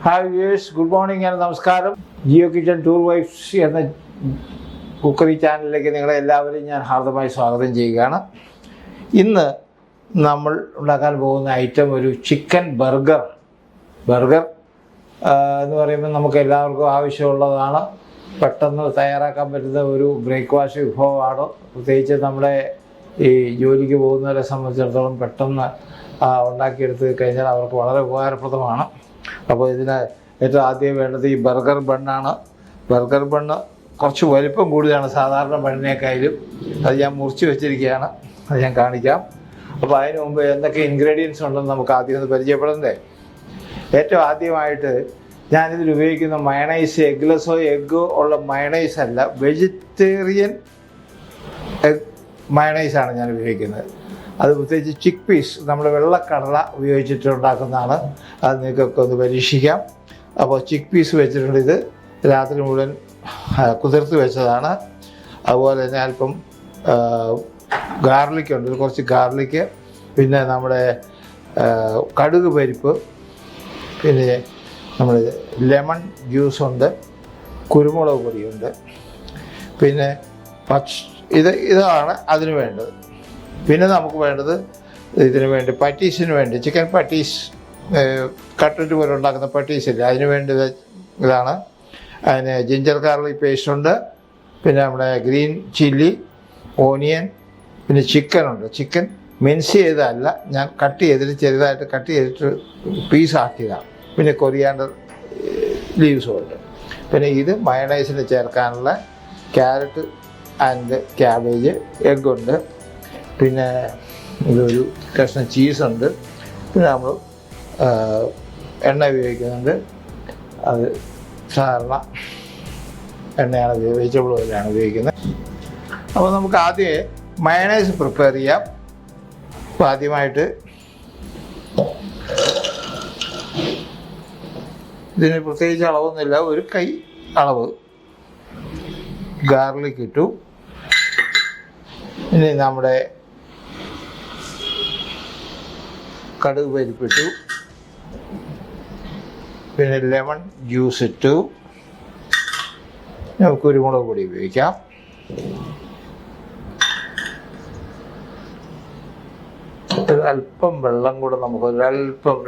Hi viewers, good morning and നമസ്കാരം. Jio kitchen tour vibes എന്ന cookery ചാനലിലേക്ക് നിങ്ങളെ എല്ലാവരെയും ഞാൻ ഹാർദമായി സ്വാഗതം ചെയ്യുകയാണ്. ഇന്ന് നമ്മൾ ഉണ്ടാക്കാൻ പോകുന്ന ഐറ്റം ഒരു ചിക്കൻ ബർഗർ എന്ന് പറയുമ്പോൾ നമുക്ക് എല്ലാവർക്കും ആവശ്യമുള്ളതാണ്. പെട്ടെന്ന് തയ്യാറാക്കാൻ പറ്റുന്ന ഒരു ബ്രേക്ക്ഫാസ്റ്റ് വിഭവമാണ്. പ്രത്യേകിച്ച് നമ്മുടെ ഈ ജോലിക്ക് പോകുന്നവരെ സംബന്ധിച്ചിടത്തോളം പെട്ടെന്ന് ഉണ്ടാക്കിയെടുത്ത് കഴിഞ്ഞാൽ അവർക്ക് വളരെ ഉപകാരപ്രദമാണ്. അപ്പോൾ ഇതിന് ഏറ്റവും ആദ്യം വേണ്ടത് ഈ ബർഗർ ബണ്ണാണ്. ബർഗർ ബണ്ണ് കുറച്ച് വലിപ്പം കൂടുതലാണ് സാധാരണ ബണ്ണിനേക്കാളും. അത് ഞാൻ മുറിച്ച് വെച്ചിരിക്കുകയാണ്, അത് ഞാൻ കാണിക്കാം. അപ്പോൾ അതിന് മുമ്പ് എന്തൊക്കെ ഇൻഗ്രീഡിയൻസ് ഉണ്ടെന്ന് നമുക്ക് ആദ്യം ഒന്ന് പരിചയപ്പെടുന്നതേ. ഏറ്റവും ആദ്യമായിട്ട് ഞാനിതിൽ ഉപയോഗിക്കുന്ന മയണൈസ് എഗ്ലെസ്സോ എഗ്ഗോ ഉള്ള മയണൈസ് അല്ല, വെജിറ്റേറിയൻ എഗ് മയണൈസാണ് ഞാൻ ഉപയോഗിക്കുന്നത്. അത് പ്രത്യേകിച്ച് ചിക്ക് പീസ്, നമ്മൾ വെള്ളക്കടല ഉപയോഗിച്ചിട്ടുണ്ടാക്കുന്നതാണ്. അത് നിങ്ങൾക്കൊക്കെ ഒന്ന് പരീക്ഷിക്കാം. അപ്പോൾ ചിക്ക് പീസ് വെച്ചിട്ടുണ്ട്. ഇത് രാത്രി മുഴുവൻ കുതിർത്ത് വെച്ചതാണ്. അതുപോലെ തന്നെ അല്പം ഗാർലിക് ഉണ്ട്, കുറച്ച് ഗാർലിക്ക്, പിന്നെ നമ്മുടെ കടുക് പരിപ്പ്, പിന്നെ നമ്മൾ ലെമൺ ജ്യൂസുണ്ട്, കുരുമുളക് പൊടിയുണ്ട്, പിന്നെ ഇതാണ് അതിന് വേണ്ടത്. പിന്നെ നമുക്ക് വേണ്ടത് ഇതിന് വേണ്ടി പറ്റീസിന് വേണ്ടി ചിക്കൻ പറ്റീസ്, കട്ട്ലറ്റ് പോലെ ഉണ്ടാക്കുന്ന പറ്റീസില്ല, അതിന് വേണ്ടി ഇതാണ്. അതിന് ജിഞ്ചർ ഗാർലിക് പേസ്റ്റ് ഉണ്ട്, പിന്നെ നമ്മുടെ ഗ്രീൻ ചില്ലി, ഓനിയൻ, പിന്നെ ചിക്കനുണ്ട്. ചിക്കൻ മിൻസ് ചെയ്തതല്ല, ഞാൻ കട്ട് ചെയ്തിട്ട് ചെറുതായിട്ട് കട്ട് ചെയ്തിട്ട് പീസാക്കിയതാണ്. പിന്നെ കൊറിയാണ്ടർ ലീവ്സും ഉണ്ട്. പിന്നെ ഇത് മയണൈസിന് ചേർക്കാനുള്ള ക്യാരറ്റ് ആൻഡ് ക്യാബേജ്, എഗ്ഗുണ്ട്, പിന്നെ ഇതൊരു കഷ്ണം ചീസുണ്ട്, പിന്നെ നമ്മൾ എണ്ണ ഉപയോഗിക്കുന്നുണ്ട്. അത് സാധാരണ എണ്ണയാണ്, വെജിറ്റബിൾ ഓയിലാണ് ഉപയോഗിക്കുന്നത്. അപ്പോൾ നമുക്ക് ആദ്യം മയണൈസ് പ്രിപ്പയർ ചെയ്യാം. അപ്പോൾ ആദ്യമായിട്ട് ഇതിന് പ്രത്യേകിച്ച് അളവൊന്നുമില്ല, ഒരു കൈ അളവ് ഗാർലിക് ഇട്ടു. ഇനി നമ്മുടെ കടുക് പരിപ്പിട്ടു, പിന്നെ ലെമൺ ജ്യൂസ് ഇട്ടു, നമുക്ക് കുരുമുളക് പൊടി ഉപയോഗിക്കാം. ഒരല്പം വെള്ളം കൂടെ നമുക്ക്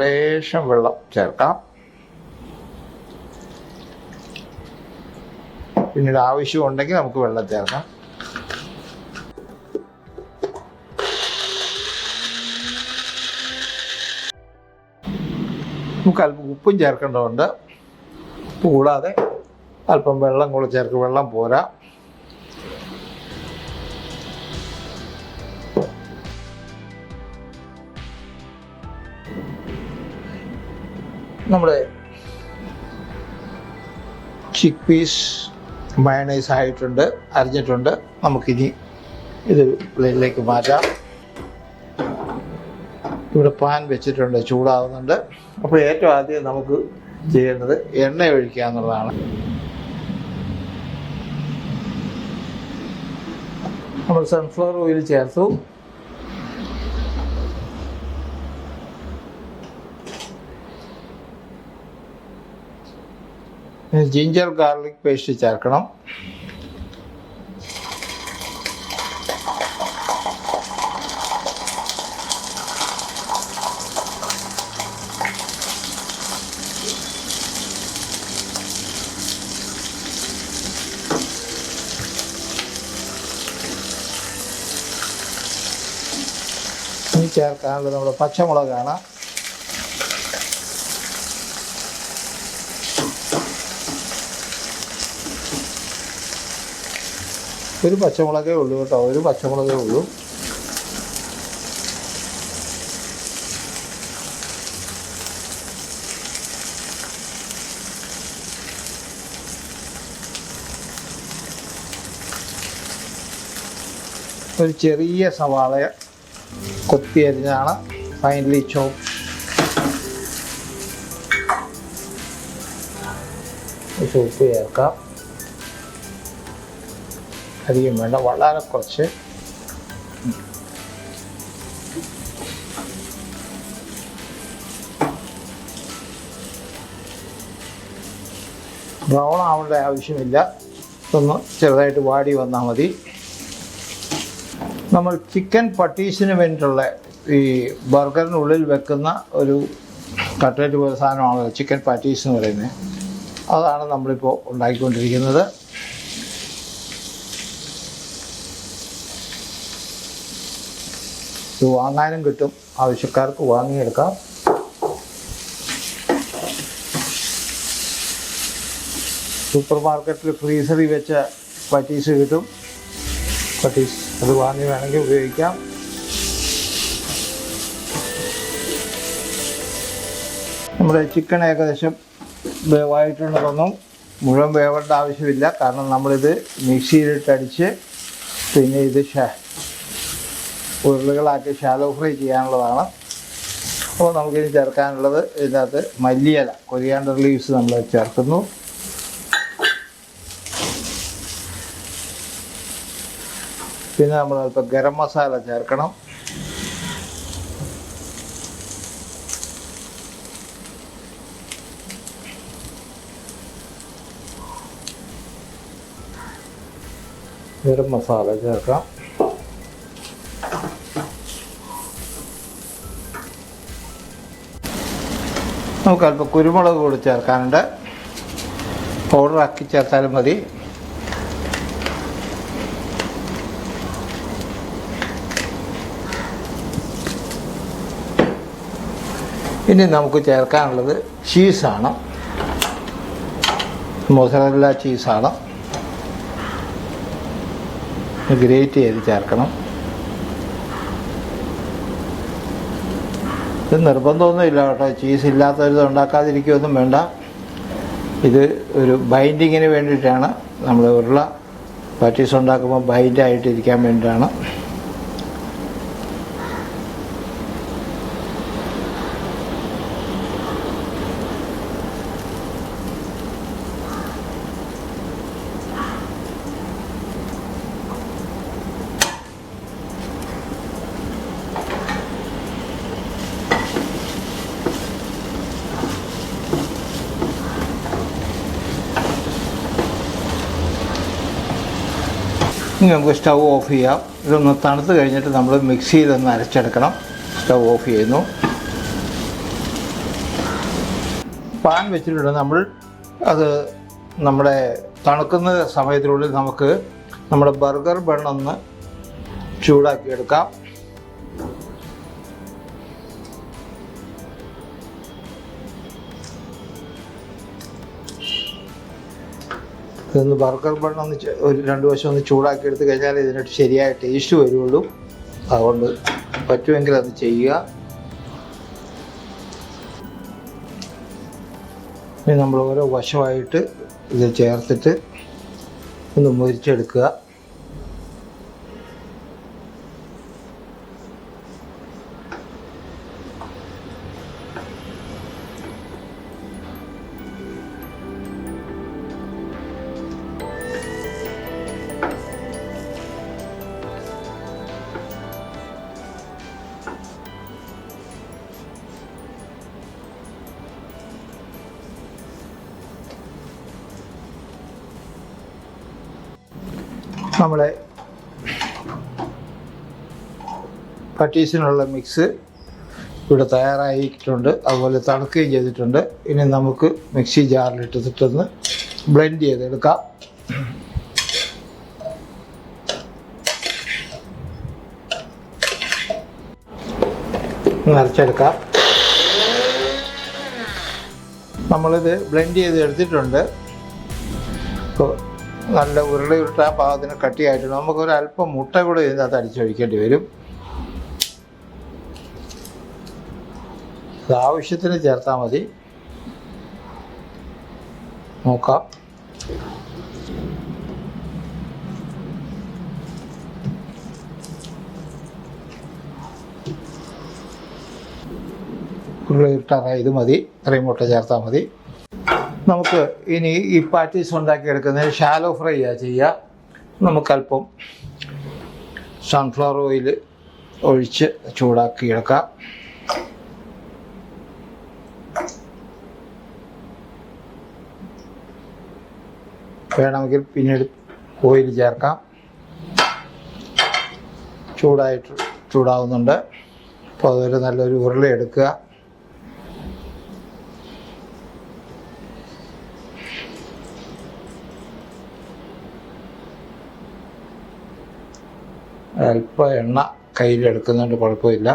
ലേശം വെള്ളം ചേർക്കാം. പിന്നീട് ആവശ്യമുണ്ടെങ്കിൽ നമുക്ക് വെള്ളം ചേർക്കാം. നമുക്ക് അല്പം ഉപ്പും ചേർക്കേണ്ടതുണ്ട്. ഉപ്പ് കൂടാതെ അല്പം വെള്ളം കൂടെ ചേർക്കും, വെള്ളം പോരാ. നമ്മുടെ ചിക്ക് പീസ് മയണൈസ് ആയിട്ടുണ്ട്, അരിഞ്ഞിട്ടുണ്ട്. നമുക്കിനി ഇതൊരു പ്ലേറ്റിലേക്ക് മാറ്റാം. ഇവിടെ പാൻ വെച്ചിട്ടുണ്ട്, ചൂടാവുന്നുണ്ട്. അപ്പോൾ ഏറ്റവും ആദ്യം നമുക്ക് ചെയ്യേണ്ടത് എണ്ണ ഒഴിക്കുക എന്നുള്ളതാണ്. നമ്മൾ സൺഫ്ലവർ ഓയിൽ ചേർത്തു. ജിഞ്ചർ ഗാർലിക് പേസ്റ്റ് ചേർക്കണം. ഇനി ചേർക്കാനുള്ളത് നമ്മുടെ പച്ചമുളകാണ്. ഒരു പച്ചമുളകേ ഉള്ളൂ കേട്ടോ, ഒരു പച്ചമുളകേ ഉള്ളൂ. ഒരു ചെറിയ സവാള കൊത്തി അരിഞ്ഞാണ്, ഫൈനലി ചോപ്പ്. ഉപ്പ് ചേർക്കാം, അധികം വേണ്ട, വളരെ കുറച്ച്. ബ്രൗൺ ആവേണ്ട ആവശ്യമില്ല, ഒന്ന് ചെറുതായിട്ട് വാടി വന്നാൽ മതി. നമ്മൾ ചിക്കൻ പട്ടീസിന് വേണ്ടിയിട്ടുള്ള ഈ ബർഗറിനുള്ളിൽ വെക്കുന്ന ഒരു കട്ട്ലറ്റ് പോലെ സാധനമാണല്ലോ ചിക്കൻ പാറ്റീസ് എന്ന് പറയുന്നത്. അതാണ് നമ്മളിപ്പോൾ ഉണ്ടാക്കിക്കൊണ്ടിരിക്കുന്നത്. ഇത് വാങ്ങാനും കിട്ടും, ആവശ്യക്കാർക്ക് വാങ്ങിയെടുക്കാം. സൂപ്പർ മാർക്കറ്റിൽ ഫ്രീസറിൽ വെച്ച പറ്റീസ് കിട്ടും. പറ്റീസ് അത് വാങ്ങി വേണമെങ്കിൽ ഉപയോഗിക്കാം. നമ്മുടെ ചിക്കൻ ഏകദേശം വേവായിട്ടുള്ളതൊന്നും മുഴുവൻ വേവേണ്ട ആവശ്യമില്ല, കാരണം നമ്മളിത് മിക്സിയിലിട്ടടിച്ച് പിന്നെ ഇത് ഉരുളകളാക്കി ഷാലോ ഫ്രൈ ചെയ്യാനുള്ളതാണ്. അപ്പോൾ നമുക്കിനി ചേർക്കാനുള്ളത് ഇതിനകത്ത് മല്ലിയില, കൊറിയാണ്ടർ ലീവ്സ് നമ്മൾ ചേർക്കുന്നു. പിന്നെ നമ്മൾ അല്പം ഗരം മസാല ചേർക്കണം. ഗരം മസാല ചേർക്കാം. നമുക്ക് അല്പം കുരുമുളക് കൂടി ചേർക്കാനുണ്ട്. പൗഡറാക്കി ചേർത്താലും മതി. ഇനി നമുക്ക് ചേർക്കാനുള്ളത് ചീസാണ്. മൊസറല്ല ചീസാണ്. ഗ്രേറ്റ് ചെയ്ത് ചേർക്കണം. ഇത് നിർബന്ധമൊന്നുമില്ല കേട്ടോ, ചീസ് ഇല്ലാത്തവരിത് ഉണ്ടാക്കാതിരിക്കുകയൊന്നും വേണ്ട. ഇത് ഒരു ബൈൻഡിങ്ങിന് വേണ്ടിയിട്ടാണ്. നമ്മൾ ഉരുള പാറ്റീസ് ഉണ്ടാക്കുമ്പോൾ ബൈൻഡായിട്ടിരിക്കാൻ വേണ്ടിയിട്ടാണ്. ഇനി നമുക്ക് സ്റ്റൗ ഓഫ് ചെയ്യാം. ഇതൊന്ന് തണുത്ത് കഴിഞ്ഞിട്ട് നമ്മൾ മിക്സിയിലൊന്ന് അരച്ചെടുക്കണം. സ്റ്റൗ ഓഫ് ചെയ്യുന്നു. പാൻ വെച്ചിട്ടുണ്ട് നമ്മൾ. അത് നമ്മുടെ തണുക്കുന്ന സമയത്തിനുള്ളിൽ നമുക്ക് നമ്മുടെ ബർഗർ ബണ്ണൊന്ന് ചൂടാക്കിയെടുക്കാം. ഇതൊന്ന് ബർഗർ ബണ്ണൊന്ന് ഒരു 2 വശം ഒന്ന് ചൂടാക്കി എടുത്ത് കഴിഞ്ഞാൽ ഇതിനൊരു ശരിയായ ടേസ്റ്റ് വരുള്ളൂ. അതുകൊണ്ട് പറ്റുമെങ്കിൽ അത് ചെയ്യുക. ഇനി നമ്മൾ ഓരോ വശമായിട്ട് ഇത് ചേർത്തിട്ട് ഒന്ന് മുരിച്ചെടുക്കുക. നമ്മളെ പട്ടീസിനുള്ള മിക്സ് ഇവിടെ തയ്യാറായിട്ടുണ്ട്. അതുപോലെ തണുക്കുകയും ചെയ്തിട്ടുണ്ട്. ഇനി നമുക്ക് മിക്സി ജാറിലിട്ടിട്ടൊന്ന് ബ്ലെൻഡ് ചെയ്തെടുക്കാം. അരച്ചെടുക്കാം. നമ്മളിത് ബ്ലെൻഡ് ചെയ്ത് എടുത്തിട്ടുണ്ട്. നല്ല ഉരുളയുരുട്ടാൻ പാകത്തിന് കട്ടിയായിട്ടുണ്ട്. നമുക്കൊരല്പം മുട്ട കൂടെ ഇതിനകത്ത് അടിച്ചൊഴിക്കേണ്ടി വരും. ആവശ്യത്തിന് ചേർത്താൽ മതി. നോക്കാം. ഉരുളയുരുട്ടാറായി ഇത് മതി. ഇത്രയും മുട്ട ചേർത്താൽ മതി. നമുക്ക് ഇനി ഈ പാറ്റീസ് ഉണ്ടാക്കിയെടുക്കുന്നതിന് ഷാലോ ഫ്രൈ ചെയ്യുക. നമുക്കല്പം സൺഫ്ലവർ ഓയിൽ ഒഴിച്ച് ചൂടാക്കിയെടുക്കാം. വേണമെങ്കിൽ പിന്നീട് ഓയിൽ ചേർക്കാം. ചൂടാവുന്നുണ്ട്. അപ്പോൾ അതൊരു നല്ലൊരു ഉരുള എടുക്കുക. അല്പം എണ്ണ കയ്യിലെടുക്കുന്നുണ്ട്, കുഴപ്പമില്ല.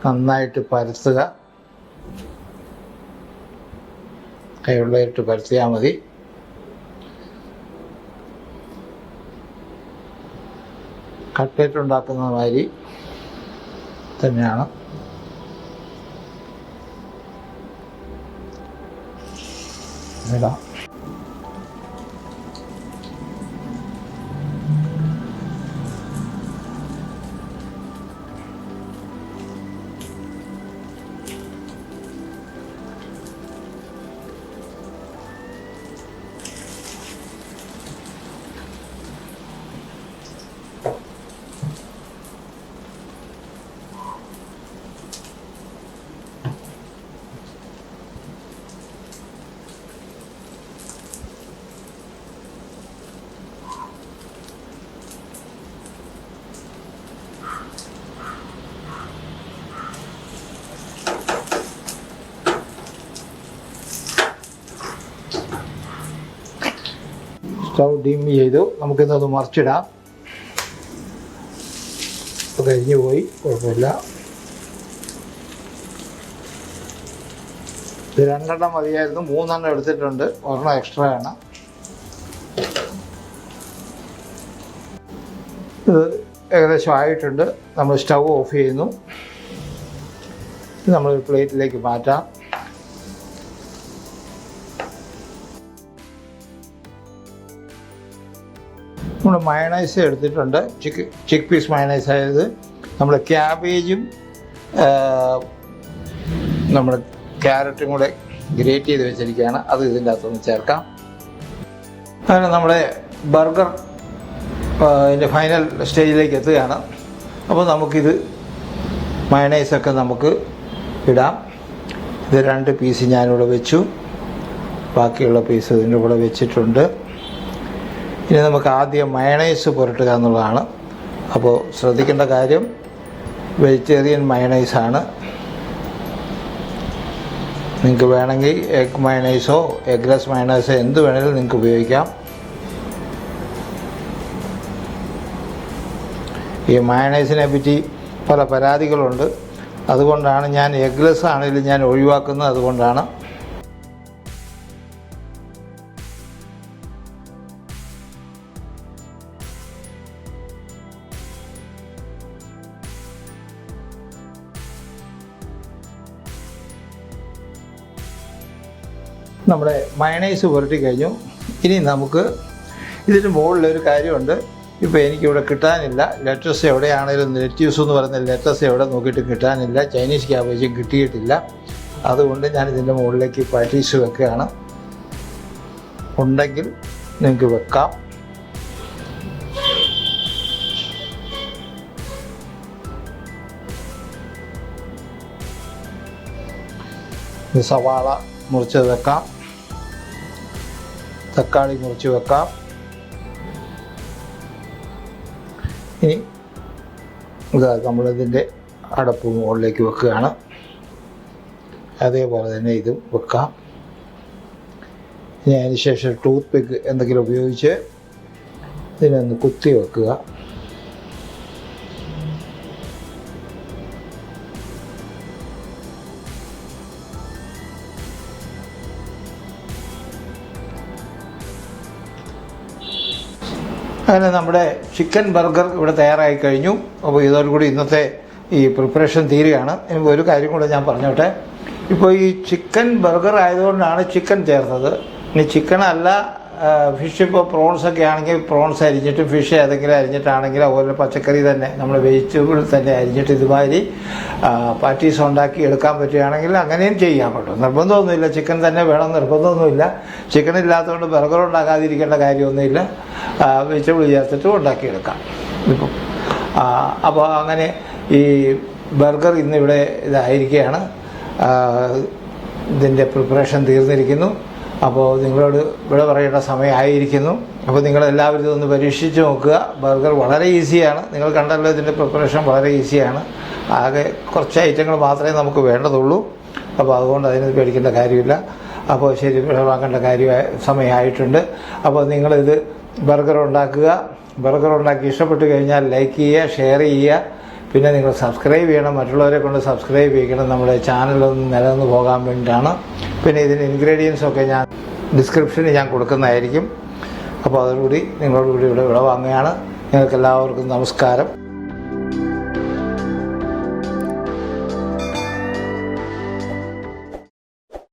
നന്നായിട്ട് പരത്തുക. കൈവെള്ളയിട്ട് പരത്തിയാൽ മതി. കട്ട്ലേറ്റ് ഉണ്ടാക്കുന്ന മാതിരി തന്നെയാണ്. ഇടാം. സ്റ്റൗ ഡിം ചെയ്തു. നമുക്കിന്നത് മറിച്ചിടാം. ഇപ്പോൾ കരിഞ്ഞു പോയി, കുഴപ്പമില്ല. ഇത് 2 എണ്ണം മതിയായിരുന്നു, 3 എണ്ണം എടുത്തിട്ടുണ്ട്, 1 എണ്ണം എക്സ്ട്രാ ആണ്. ഇത് ഏകദേശം ആയിട്ടുണ്ട്. നമ്മൾ സ്റ്റൗ ഓഫ് ചെയ്യുന്നു. ഇത് നമ്മളൊരു പ്ലേറ്റിലേക്ക് മാറ്റാം. നമ്മൾ മയണൈസ് എടുത്തിട്ടുണ്ട്. ചിക്ക് പീസ് മയണൈസ് ആയത് നമ്മൾ ക്യാബേജും നമ്മുടെ ക്യാരറ്റും കൂടെ ഗ്രേറ്റ് ചെയ്ത് വെച്ചിരിക്കുകയാണ്. അത് ഇതിൻ്റെ അകത്തൊന്ന് ചേർക്കാം. അങ്ങനെ നമ്മുടെ ബർഗർ ഇതിൻ്റെ ഫൈനൽ സ്റ്റേജിലേക്ക് എത്തുകയാണ്. അപ്പോൾ നമുക്കിത് മയണൈസൊക്കെ നമുക്ക് ഇടാം. ഇത് 2 പീസ് ഞാനിവിടെ വെച്ചു. ബാക്കിയുള്ള പീസ് ഇതിൻ്റെ കൂടെ വെച്ചിട്ടുണ്ട്. ഇനി നമുക്ക് ആദ്യം മയണൈസ് പുരട്ടുക എന്നുള്ളതാണ്. അപ്പോൾ ശ്രദ്ധിക്കേണ്ട കാര്യം വെജിറ്റേറിയൻ മയണൈസാണ്. നിങ്ങൾക്ക് വേണമെങ്കിൽ എഗ് മയണൈസോ എഗ്ലെസ് മയണൈസോ എന്ത് വേണമെങ്കിലും നിങ്ങൾക്ക് ഉപയോഗിക്കാം. ഈ മയണൈസിനെ പറ്റി പല പരാതികളുണ്ട്. അതുകൊണ്ടാണ് ഞാൻ എഗ്ലെസ് ആണെങ്കിലും ഞാൻ ഒഴിവാക്കുന്നത്. അതുകൊണ്ടാണ്. നമ്മുടെ മയണൈസ് പുരട്ടി കഴിഞ്ഞു. ഇനി നമുക്ക് ഇതിന് മുകളിലൊരു കാര്യമുണ്ട്. ഇപ്പോൾ എനിക്കിവിടെ കിട്ടാനില്ല. ലെറ്റസ് എവിടെയാണെങ്കിലും ലെറ്റ്യൂസ് എന്ന് പറയുന്ന ലെറ്റസ് എവിടെ നോക്കിയിട്ട് കിട്ടാനില്ല. ചൈനീസ് ക്യാബേജും കിട്ടിയിട്ടില്ല. അതുകൊണ്ട് ഞാൻ ഇതിൻ്റെ മുകളിലേക്ക് പാറ്റീസ് വെക്കുകയാണ്. ഉണ്ടെങ്കിൽ നിങ്ങൾക്ക് വെക്കാം. സവാള മുറിച്ചത് വെക്കാം. തക്കാളി മുറിച്ച് വെക്കാം. ഇനി ഇതാ നമ്മളിതിൻ്റെ അടപ്പ് മുകളിലേക്ക് വെക്കുകയാണ്. അതേപോലെ തന്നെ ഇതും വെക്കാം. ഇനി അതിന് ശേഷം ടൂത്ത് പിക്ക് എന്തെങ്കിലും ഉപയോഗിച്ച് ഇതിനൊന്ന് കുത്തി വെക്കുക. അങ്ങനെ നമ്മുടെ ചിക്കൻ ബർഗർ ഇവിടെ തയ്യാറായി കഴിഞ്ഞു. അപ്പോൾ ഇതോടുകൂടി ഇന്നത്തെ ഈ പ്രിപ്പറേഷൻ തീരുകയാണ്. ഇനി ഒരു കാര്യം കൂടെ ഞാൻ പറഞ്ഞോട്ടെ. ഇപ്പോൾ ഈ ചിക്കൻ ബർഗർ ആയതുകൊണ്ടാണ് ചിക്കൻ ചേർത്തത്. ഇനി ചിക്കൻ അല്ല, ഫിഷ് ഇപ്പോൾ പ്രോൺസൊക്കെ ആണെങ്കിൽ പ്രോൺസ് അരിഞ്ഞിട്ട് ഫിഷ് ഏതെങ്കിലും അരിഞ്ഞിട്ടാണെങ്കിൽ അതുപോലെ പച്ചക്കറി തന്നെ നമ്മൾ വെജിറ്റബിൾ തന്നെ അരിഞ്ഞിട്ട് ഇതുമാതിരി പാറ്റീസ് ഉണ്ടാക്കി എടുക്കാൻ പറ്റുകയാണെങ്കിൽ അങ്ങനെയും ചെയ്യാൻ പറ്റും. നിർബന്ധമൊന്നുമില്ല ചിക്കൻ തന്നെ വേണം, നിർബന്ധമൊന്നുമില്ല. ചിക്കൻ ഇല്ലാത്തതുകൊണ്ട് ബർഗർ ഉണ്ടാക്കാതിരിക്കേണ്ട കാര്യമൊന്നുമില്ല. വെജിറ്റബിൾ ചേർത്തിട്ട് ഉണ്ടാക്കിയെടുക്കാം ഇപ്പം. അപ്പോൾ അങ്ങനെ ഈ ബർഗർ ഇന്നിവിടെ ഇതായിരിക്കുകയാണ്. ഇതിൻ്റെ പ്രിപ്പറേഷൻ തീർന്നിരിക്കുന്നു. അപ്പോൾ നിങ്ങളോട് ഇവിടെ പറയേണ്ട സമയമായിരിക്കുന്നു. അപ്പോൾ നിങ്ങളെല്ലാവരും ഇതൊന്ന് പരീക്ഷിച്ച് നോക്കുക. ബർഗർ വളരെ ഈസിയാണ്. നിങ്ങൾ കണ്ടല്ലോ, ഇതിൻ്റെ പ്രിപ്പറേഷൻ വളരെ ഈസിയാണ്. ആകെ കുറച്ച് ഐറ്റങ്ങൾ മാത്രമേ നമുക്ക് വേണ്ടതുള്ളൂ. അപ്പോൾ അതുകൊണ്ട് അതിന് പേടിക്കേണ്ട കാര്യമില്ല. അപ്പോൾ ശരി, വിളവാക്കേണ്ട സമയമായിട്ടുണ്ട്. അപ്പോൾ നിങ്ങളിത് ബർഗർ ഉണ്ടാക്കുക. ബർഗർ ഉണ്ടാക്കി ഇഷ്ടപ്പെട്ട് കഴിഞ്ഞാൽ ലൈക്ക് ചെയ്യുക, ഷെയർ ചെയ്യുക. പിന്നെ നിങ്ങൾ സബ്സ്ക്രൈബ് ചെയ്യണം, മറ്റുള്ളവരെ കൊണ്ട് സബ്സ്ക്രൈബ് ചെയ്യണം. നമ്മുടെ ചാനലൊന്ന് നിലനിന്ന് പോകാൻ വേണ്ടിയിട്ടാണ്. പിന്നെ ഇതിന് ഇൻഗ്രീഡിയൻസൊക്കെ ഞാൻ ഡിസ്ക്രിപ്ഷനിൽ ഞാൻ കൊടുക്കുന്നതായിരിക്കും. അപ്പോൾ അതോടുകൂടി നിങ്ങളോടുകൂടി ഇവിടെ വിളവാങ്ങുകയാണ്. നിങ്ങൾക്കെല്ലാവർക്കും നമസ്കാരം.